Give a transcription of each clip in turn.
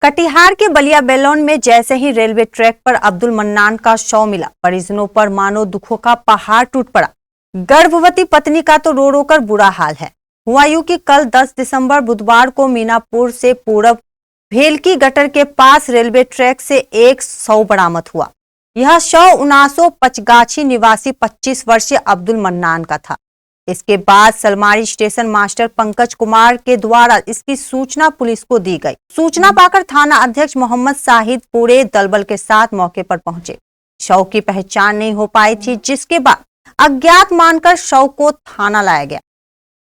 कटिहार के बलिया बेलोन में जैसे ही रेलवे ट्रैक पर अब्दुल मन्नान का शव मिला, परिजनों पर मानो दुखों का पहाड़ टूट पड़ा। गर्भवती पत्नी का तो रो रो कर बुरा हाल है। हुआ यूं कि कल 10 दिसंबर बुधवार को मीनापुर से पूरब भेलकी गटर के पास रेलवे ट्रैक से एक शव बरामद हुआ। यह शव उनासो पचगाछी निवासी 25 वर्षीय अब्दुल मन्नान का था। इसके बाद सलमारी स्टेशन मास्टर पंकज कुमार के द्वारा इसकी सूचना पुलिस को दी गई। सूचना पाकर थाना अध्यक्ष मोहम्मद शाहिद पूरे दलबल के साथ मौके पर पहुंचे। शव की पहचान नहीं हो पाई थी, जिसके बाद अज्ञात मानकर शव को थाना लाया गया।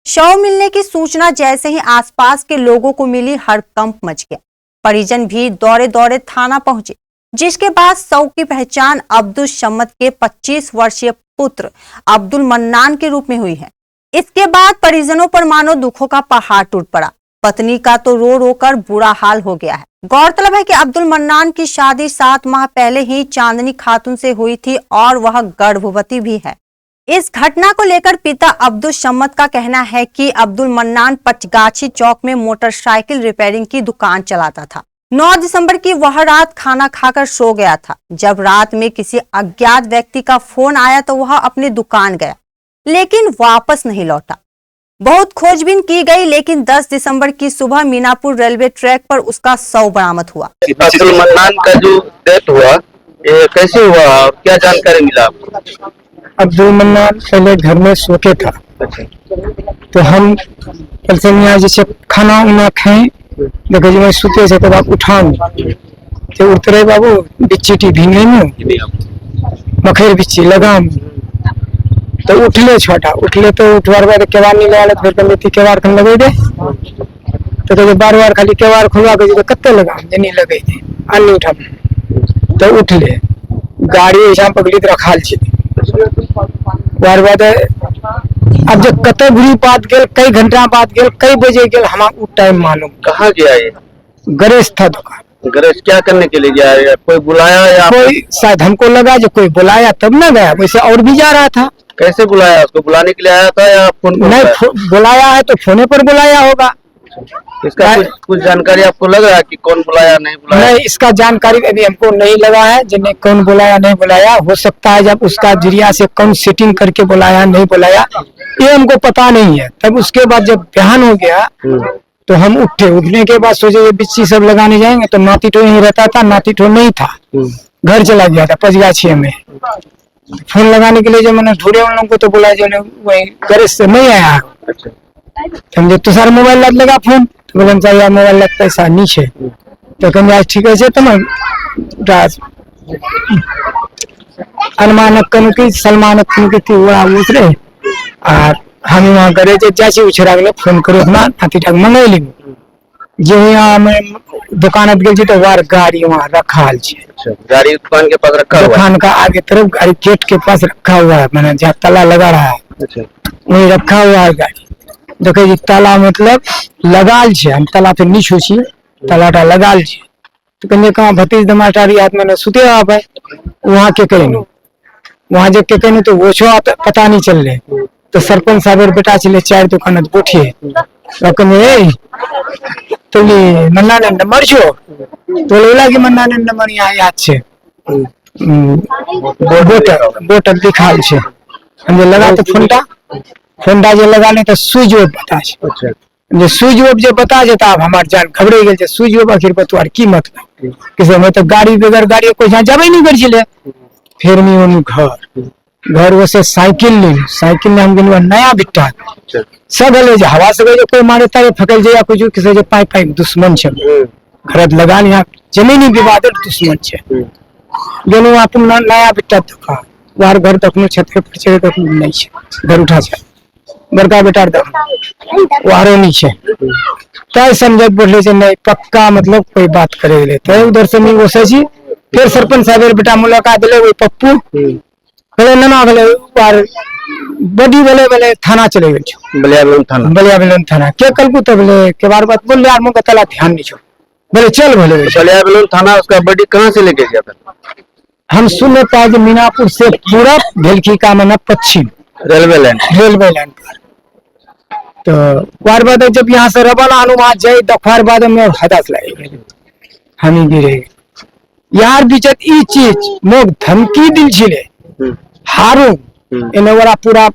शव मिलने की सूचना जैसे ही आसपास के लोगों को मिली, हड़कंप मच गया। परिजन भी दौड़े दौड़े थाना पहुंचे, जिसके बाद शव की पहचान अब्दुल शम्मद के 25 वर्षीय पुत्र अब्दुल मन्नान के रूप में हुई है। इसके बाद परिजनों पर मानो दुखों का पहाड़ टूट पड़ा। पत्नी का तो रो रो कर बुरा हाल हो गया है। गौरतलब है कि अब्दुल मन्नान की शादी 7 माह पहले ही चांदनी खातून से हुई थी और वह गर्भवती भी है। इस घटना को लेकर पिता अब्दुल शम्मद का कहना है कि अब्दुल मन्नान पचगाछी चौक में मोटरसाइकिल रिपेयरिंग की दुकान चलाता था। 9 दिसंबर की वह रात खाना खाकर सो गया था। जब रात में किसी अज्ञात व्यक्ति का फोन आया तो वह अपनी दुकान गया, लेकिन वापस नहीं लौटा। बहुत खोजबीन की गई, लेकिन 10 दिसंबर की सुबह मीनापुर रेलवे ट्रैक पर उसका शव बरामद हुआ। अब्दुल मन्नान का जो डेथ हुआ, ये कैसे हुआ और क्या जानकारी मिला आपको? अब्दुल मन्नान पहले घर में सोते था। तो हम कल से यहाँ जैसे खाना उना खाए, देखो जी मैं सुते से तो आप उठाऊं तो उठते रहे बाबू बिच्ची टी भींगे में मखेर बिच्ची लगाम तो उठले छोटा उठले तो उठवार बाद केवार नहीं लगा फिर कहते केवार खन लगे दे तो कहते बार बार खाली केवार खुलवा के कत्ते लगाम जे नहीं लगे दे अन्नी उठा तो उठले गाड़ी ऐसा पकड़ी तो रखाल छी बार बाद अब जब कते बुरी बात गेल, कई घंटा बाद गेल, कई बजे गेल, हम उ टाइम मालूम। कहाँ गया ये? गणेश था दुकान। गणेश क्या करने के लिए गया है? कोई बुलाया या कोई शायद हमको लगा जो कोई बुलाया तब ना गया, वैसे और भी जा रहा था। कैसे बुलाया? उसको बुलाने के लिए आया था या फोन? नहीं, बुलाया है तो फोने पर बुलाया होगा। इसका कुछ जानकारी आपको लग रहा है कि कौन बुलाया नहीं बुलाया? नहीं, इसका जानकारी अभी हमको नहीं लगा है जिन्हें कौन बुलाया नहीं बुलाया। हो सकता है जब उसका जरिया से कौन सेटिंग करके बुलाया नहीं बुलाया ये हमको पता नहीं है। तब उसके बाद जब बिहान हो गया तो हम उठे। उठने के बाद सोचे ये बिच्ची सब लगाने जाएंगे, तो नाती ठो यहीं रहता था, नाती ठो नहीं था, घर चला गया था पचगाछी में। फोन लगाने के लिए जब मैंने ढूंढे उन लोगों को तो बोला जो वही गैरेज से नहीं आया। समझे तो सारा मोबाइल लग लगा फोन, तो बोले चाहिए मोबाइल लग पैसा नीचे तो कहें ठीक है तुम अनुमानक कनु की सलमानक कनु की थी वो उतरे और हम वहाँ करे जैसे उछरा गए फोन करो अपना नाती टाक मंगाई ली। जो यहाँ में दुकान गई तो वार गाड़ी वहाँ रखा गाड़ी दुकान के पास रखा हुआ है। दुकान का आगे तरफ गाड़ी गेट के पास रखा हुआ है, मैंने जहाँ ताला लगा रहा है वही रखा हुआ है गाड़ी। देखो जी ताला मतलब लगाल छे, हम ताला पे नहीं छूछी तालाटा लगाल छे। तो कहीं कहाँ भतीज दमाटारी हाथ में सुते आप है वहाँ के कहीं वहाँ जब के कहीं तो वो छो पता नहीं चल रहे। तो सरपंच साहब बेटा चले 4 दुकान बैठिए तो मन्ना ने नंबर छो तो बोला कि मन्ना ने नंबर यहाँ याद छे बोतल दिखाल छे। हम लगा तो फोनटा जो लगा ले तो स्विच ऑफ बता छे। जो स्विच ऑफ जो बता जे तब हमार जान घबरे गेल छे। स्विच ऑफ आखिर बतवार की मतलब किसे में तो गाड़ी बगैर गाड़ी कोई जहाँ जाबे नहीं कर छिले। फिर मी ओनु घर वो से साइकिल ने हम गेलुआ नया बिट्टा सब हले जे हवा से जो कोई मारे तारे फकल जे या कुछ किसे जे पाई दुश्मन छे घर लगा लिया जमीनी विवाद दुश्मन छे। गेलु अपन नया बिट्टा दुकान वार घर तक छत पे चढ़े तक नहीं छे, घर उठा छे बड़का बेटा वारो नहीं छे। तय समझ बोले जे नहीं पक्का मतलब कोई बात करे ले तो उधर से नहीं ओसे छी। फिर सरपंच साहब बेटा मुलाकात ले वो पप्पू बोले ना बोले वार बड़ी बोले थाना चले गए छो बलिया थाना के कल को तो बोले के बार बात बोल यार मुझे तला ध्यान नहीं छो बोले चल बोले बलिया थाना उसका बड़ी कहाँ से लेके गया था? हम सुन पाए मीनापुर से पूरब भेलकी का मना पश्चिम रेलवे लाइन पर। तो बार बाद जब यहाँ से रवाना हनुमान जय दफार बाद में हदास लगे हमी गिरे यार बीचत ई चीज मोग धमकी दिल छिले हारू एने वाला पूरा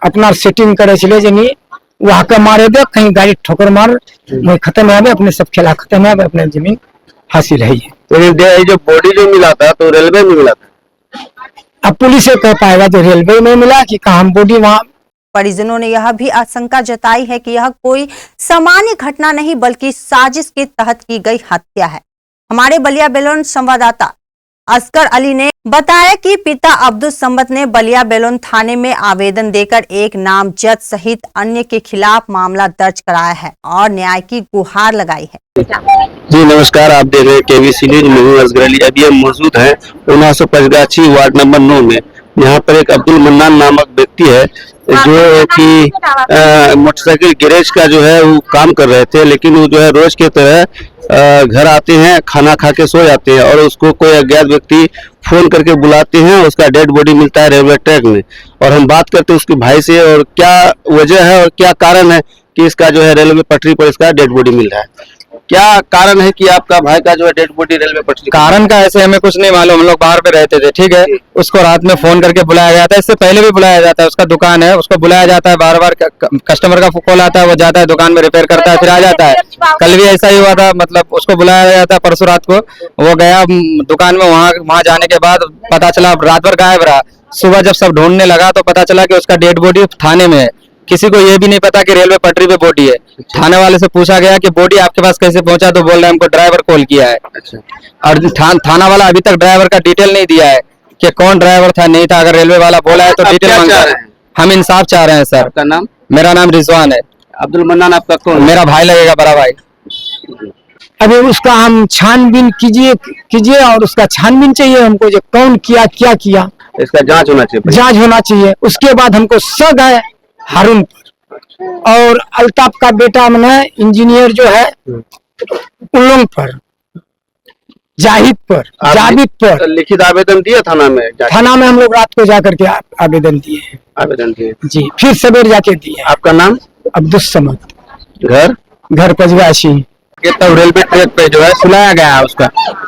अपना सेटिंग करे छिले जनी वहां के मारे दे कहीं गाड़ी ठोकर मार मैं खत्म है अपने सब खेला खत्म है अपने जमीन हासिल है ये। लेकिन ये जो बॉडी जो मिला था तो रेलवे में मिला था। अब पुलिस से कह पाएगा जो रेलवे में मिला कि कहाँ बॉडी वहाँ। परिजनों ने यह भी आशंका जताई है कि यह कोई सामान्य घटना नहीं बल्कि साजिश के तहत की गई हत्या है। हमारे बलिया बेलोन संवाददाता असगर अली ने बताया कि पिता अब्दुल समद ने बलिया बेलोन थाने में आवेदन देकर एक नामजद सहित अन्य के खिलाफ मामला दर्ज कराया है और न्याय की गुहार लगाई है। जी नमस्कार, आप देख रहे हैं केवीसी न्यूज। मैं हूं असगर अली। अभी हम मौजूद हैं 79 वार्ड नंबर 9 में। यहाँ पर एक अब्दुल मन्नान नामक व्यक्ति है जो कि मोटरसाइकिल गैरेज का जो है वो काम कर रहे थे, लेकिन वो जो है रोज की तरह घर आते हैं, खाना खा के सो जाते हैं और उसको कोई अज्ञात व्यक्ति फोन करके बुलाते हैं। उसका डेड बॉडी मिलता है रेलवे ट्रैक में। और हम बात करते हैं उसके भाई से और क्या वजह है और क्या कारण है कि इसका जो है रेलवे पटरी पर इसका डेड बॉडी मिल रहा है। क्या कारण है कि आपका भाई का जो है डेड बॉडी रेलवे पटरी? कारण का ऐसे हमें कुछ नहीं मालूम, हम लोग बाहर पे रहते थे, ठीक है। उसको रात में फोन करके बुलाया गया था, इससे पहले भी बुलाया जाता है, उसका दुकान है, उसको बुलाया जाता है बार बार, कस्टमर का कॉल आता है, वो जाता है दुकान में रिपेयर करता है फिर आ जाता है। कल भी ऐसा ही हुआ था, मतलब उसको बुलाया गया था परसों रात को, वो गया दुकान में, वहाँ जाने के बाद पता चला रात भर गायब रहा। सुबह जब सब ढूंढने लगा तो पता चला कि उसका डेड बॉडी थाने में है। किसी को ये भी नहीं पता कि रेलवे पटरी पे बॉडी है। थाने वाले से पूछा गया कि बॉडी आपके पास कैसे पहुंचा, तो बोल रहे हैं हमको ड्राइवर कॉल किया है। और थाना वाला अभी तक ड्राइवर का डिटेल नहीं दिया है कि कौन ड्राइवर था नहीं था। अगर रेलवे वाला बोला है तो डिटेल मांग रहे हैं। हम इंसाफ चाह रहे हैं सर। आपका नाम? मेरा नाम रिजवान है। अब्दुल मन्नान आपका कौन? मेरा भाई लगेगा, बड़ा भाई। अभी उसका हम छानबीन कीजिए और उसका छानबीन चाहिए हमको, जो कौन किया क्या किया, इसका जांच होना चाहिए, जांच होना चाहिए। उसके बाद हमको शक है हारून पर और अल्ताफ का बेटा मैंने इंजीनियर जो है उन लोगों पर, जाहिद पर लिखित आवेदन दिया थाना में? थाना में हम लोग रात को जाकर के आवेदन दिए जी, फिर सवेरे जाके दिए। आपका नाम? अब्दुल समद। घर पजवासी। तब रेलवे ट्रैक पे जो है सुलाया गया,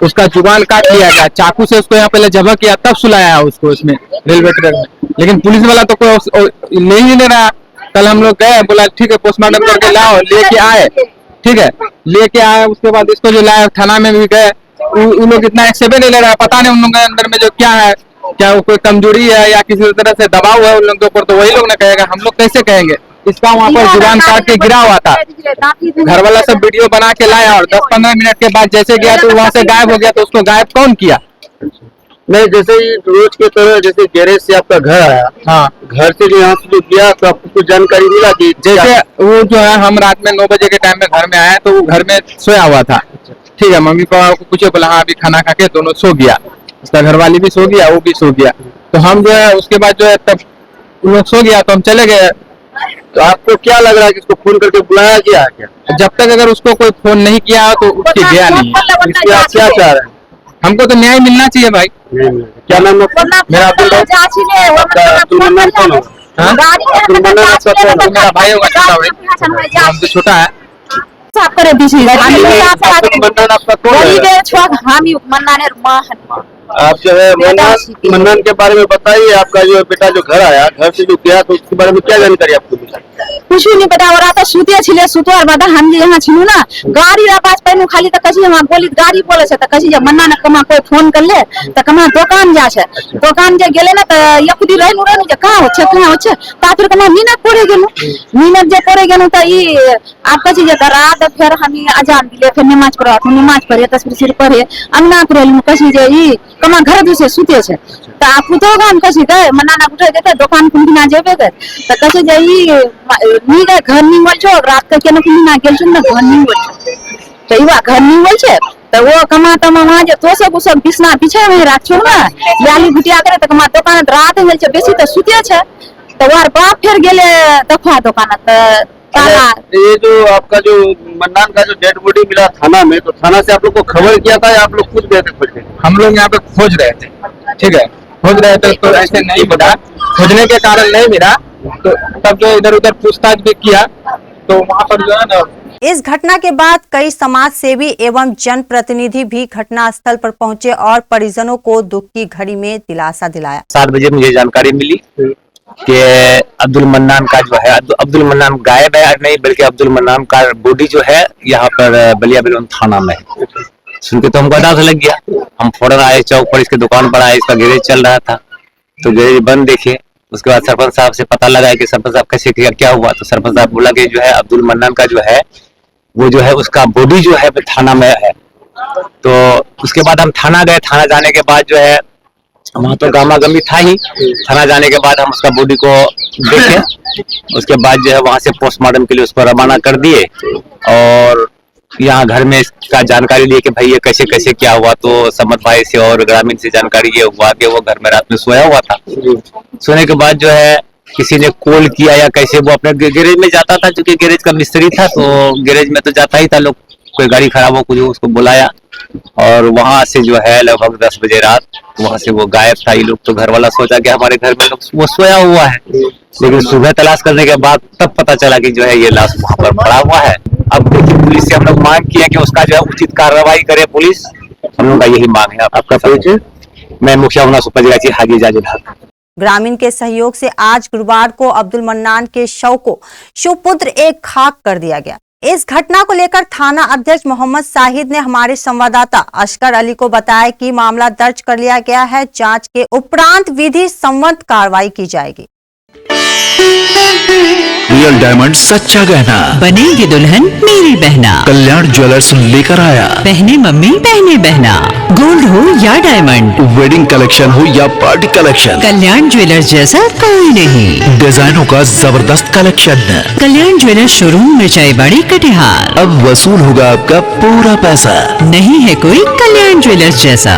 उसका जुबान काट लिया गया, चाकू से उसको यहाँ पहले जबह किया तब सुलाया उसको उसमें रेलवे ट्रैक में। लेकिन पुलिस वाला तो कोई ले रहा। कल हम लोग गए, बोला ठीक है पोस्टमार्टम करके लाओ, लेके आए, ठीक है लेके आए। उसके बाद इसको जो लाया थाना में भी गए, उन लोग इतना एक्सेप्ट नहीं ले रहा है। पता नहीं उन लोगों के अंदर में जो क्या है, क्या वो कोई कमजोरी है या किसी तरह से दबाव है उन लोगों के ऊपर, तो वही लोग ना कहेगा, हम लोग कैसे कहेंगे। इसका वहाँ पर जुबान काट के गिरा हुआ था, घर वाला सब वीडियो बना के लाया और 10-15 मिनट के बाद जैसे गया तो वहाँ से गायब हो गया। तो उसको गायब कौन किया? नहीं, जैसे ही रोज के तरह जैसे गैरेज से आपका घर आया, हाँ, घर से जो यहाँ से जो गया तो आपको कुछ जानकारी मिला कि जैसे वो जो है हम रात में 9 बजे के टाइम में घर में आए तो वो घर में सोया हुआ था, ठीक है। मम्मी पापा को पूछे, बोला हाँ अभी खाना खा के दोनों सो गया, उसका घर वाली भी सो गया, वो भी सो गया। तो हम जो है उसके बाद जो है तब उन लोग सो गया तो हम चले गए। तो आपको क्या लग रहा है कि उसको फोन करके बुलाया गया क्या? जब तक अगर उसको कोई फोन नहीं किया तो उसकी गया नहीं है। इसलिए आप क्या चाह रहे हैं? हमको तो न्याय मिलना चाहिए भाई। क्या नाम है? मेरा अब्दुल मन्नान कौन है? अब्दुल मन्नान आपका कौन है? मेरा भाई होगा, छोटा भाई, हमसे छोटा है। साफ करे अब्दुल मन्नान आपका कौन है? आप जो है मन्नान के बारे में बताइए। आपका जो बेटा जो घर आया, घर से जो गया, तो उसके बारे में क्या जानकारी आपको मिला? कुछ नहीं पता हो रहा था। सुते छिले सुतवार बाद हम यहाँ छिनु ना, गाड़ी आवाज पैनु खाली त कसी हम बोली गाड़ी बोले से त कसी जे मन्ना न कमा कोई फोन कर ले त कमा दुकान जा छे। दुकान जे गेले ना त यकुदी रहनु जे कहाँ होछे ता फिर कमा मीना पड़े गेनु। मीना जे पड़े गेनु त ई आप कसी जे रात फिर हम अजान दिले, फिर नमाज पढ़े तस्वीर सिर पढ़े अंगना करलु कसी जे ई कमा घर दूसरे सुते छे त आप तो गाम कसी गए मन्ना ना उठे देते दुकान कुंडिना जेबे गए त कसी जे ई नी गए घर नी बोल छो रात के केन कुंडिना गेल छ न घर नी बोल त इवा घर नी बोल छे त वो कमा तमा वहां जे तो सब बिछना पीछे में राख छो ना याली गुटिया करे त कमा दुकान रात गेल छे बेसी त सुते छे त वार बाप फिर गेले दफा दुकान त ताला। ये जो आपका जो मन्नान का जो डेड बॉडी मिला थाना में, तो थाना से आप लोग को खबर किया था या आप लोग खुद गए थे खोजने? हम लोग यहाँ पे खोज रहे थे, ठीक है, खोज रहे थे तो ऐसे नहीं मिला, खोजने के कारण नहीं मिला। तो तब जो इधर उधर पूछताछ भी किया तो वहाँ पर जो है ना इस घटना के बाद कई समाज सेवी एवं जनप्रतिनिधि भी घटना स्थल पर पहुंचे और परिजनों को दुख की घड़ी में दिलासा दिलाया। 7 बजे मुझे जानकारी मिली कि अब्दुल मन्नान का जो है, अब्दुल मन्नान गायब है, नहीं बल्कि अब्दुल मन्नान का बॉडी जो है यहाँ पर बलिया बेलोन थाना में है। सुन के तो हमको अंदाजा लग गया। हम फौरन आए चौक पर, इसके दुकान पर आए, इसका गैरेज चल रहा था तो गैरेज बंद देखे। उसके बाद सरपंच साहब से पता लगा कि सरपंच साहब कैसे क्या हुआ, तो सरपंच साहब बोला कि जो है अब्दुल मन्नान का जो है वो जो है उसका बॉडी जो है थाना में है। तो उसके बाद हम थाना गए। थाना जाने के बाद जो है वहाँ तो गामा गमी था ही। थाना जाने के बाद हम उसका बॉडी को देखे। उसके बाद जो है वहाँ से पोस्टमार्टम के लिए उसको रवाना कर दिए और यहाँ घर में इसका जानकारी लिए कि भाई ये कैसे कैसे क्या हुआ। तो समत भाई से और ग्रामीण से जानकारी ये हुआ कि वो घर में रात में सोया हुआ था। सोने के बाद जो है किसी ने कॉल किया या कैसे, वो अपने गैरेज में जाता था, क्योंकि गैरेज का मिस्त्री था तो गैरेज में तो जाता ही था। लोग कोई गाड़ी खराब हो कुछ, उसको बुलाया और वहां से जो है लगभग 10 बजे रात वहां से वो गायब था। ये लोग तो घर वाला सोचा कि हमारे घर में वो सोया हुआ है, लेकिन सुबह तलाश करने के बाद तब पता चला कि जो है ये लाश वहां पर पड़ा हुआ है। अब देखिए पुलिस से हम लोग मांग किया कि उसका जो है उचित कार्रवाई करे पुलिस। हम लोग का यही मांग है। आपका परिचय? मैं मुखिया हुना सुपरगाची हाजी जाजुल हक। ग्रामीण के सहयोग से आज गुरुवार को अब्दुल मन्नान के शव को सुपुत्र एक खाक कर दिया गया। इस घटना को लेकर थाना अध्यक्ष मोहम्मद साहिद ने हमारे संवाददाता अशकर अली को बताया कि मामला दर्ज कर लिया गया है। जांच के उपरांत विधि सम्मत कार्रवाई की जाएगी। रियल डायमंड सच्चा गहना, बनेगी दुल्हन मेरी बहना। कल्याण ज्वेलर्स लेकर आया। पहने मम्मी पहने बहना, गोल्ड हो या डायमंड, वेडिंग कलेक्शन हो या पार्टी कलेक्शन, कल्याण ज्वेलर्स जैसा कोई नहीं। डिजाइनों का जबरदस्त कलेक्शन। कल्याण ज्वेलर्स शोरूम मिर्चाईबाड़ी कटिहार। अब वसूल होगा आपका पूरा पैसा। नहीं है कोई कल्याण ज्वेलर्स जैसा।